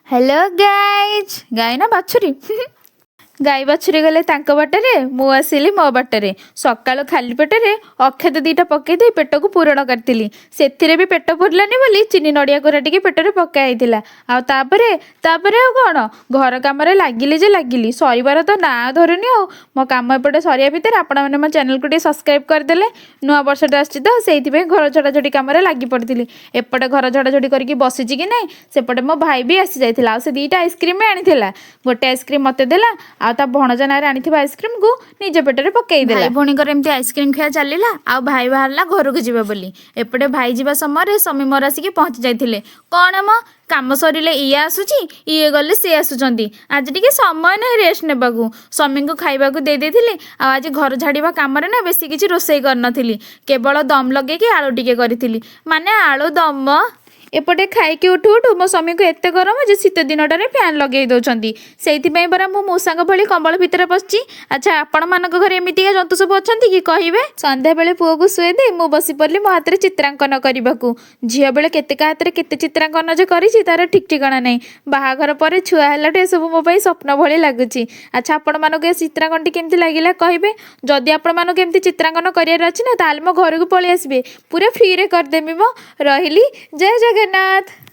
Hello guys गाय ना बाछुरी गाई बाछुरी गले तांको बाटरे मु आसिली मो बाटरे सकाळु खाली पेटरे अक्षत दीटा पकई दे पेट को पूरण करतिली सेथिरे भी पेट पुरलानी बोली चीनी नड़िया कोरा टिके पेटरे पका आइतिला आ तापरे तापरे आ कोन घर काम रे लागिली जे लागिली सरीबार तो ना धरुनी आ मो काम एपटे सरिया भितर आपण माने मो चैनल को टे सब्सक्राइब कर देले नुआ वर्षटे आछि तो सेति पे घर झड़ाझड़ी काम रे लागी पड़तिली एपटे घर झड़ाझड़ी करके बसिची कि नै सेपटे मो भाई भी आसी जाइतिला आ से दीटा आइसक्रीम आनिथिला गोटे आइसक्रीम मते देला आ ता भणजा नारे आनिथिबा आइसक्रीम को निज पेटरे पकई देला भाई भणीकर एमती आइसक्रीम खिया चलिला आ भाई बाहरला घर को जीवा बोली एपटे भाई जीवा समय समी मोर आसिक पहुंची जाइथिले कौन म काम सरिले इए आसुची इए गले से आसुचंती आज टिके समय नै रेस्ट नेबाकू स्वामी को खाइबा को दे देथिले आ आज घर झाड़ीबा काम रे ना बेसी किछि रोसई कर नथिली केवल दम लगे कि आलू टिके करिथिली माने आलू दम एपटे खाइकी उठु उठु मो स्वामी को एते गरम जे शीत दिनटारे फैन लगे दौरान से बरा मु मूषा भली कंबल भितर पशि अच्छा आपण मान घर एमती जंतु सब अच्छा कि कहे संध्या बेले पुओ को शुए दे मु बसी पड़ली मो हाथ में चित्रांकन करने को झील बेले केते हाथ में केते चित्रांकन जे करी तार ठीक ठिकाना नहीं बाहाघर पर छुआ है सब मो स्वप्न भली लगुच अच्छा आपण मानक चित्रांकन टी केमती लगिला कहे जदि आपण मानक एमती चित्रांकन करार अच्छी ना ताल मो घर को पलि आसबे पूरा फ्री रे करदेमी मो रही जय जगन्नाथ।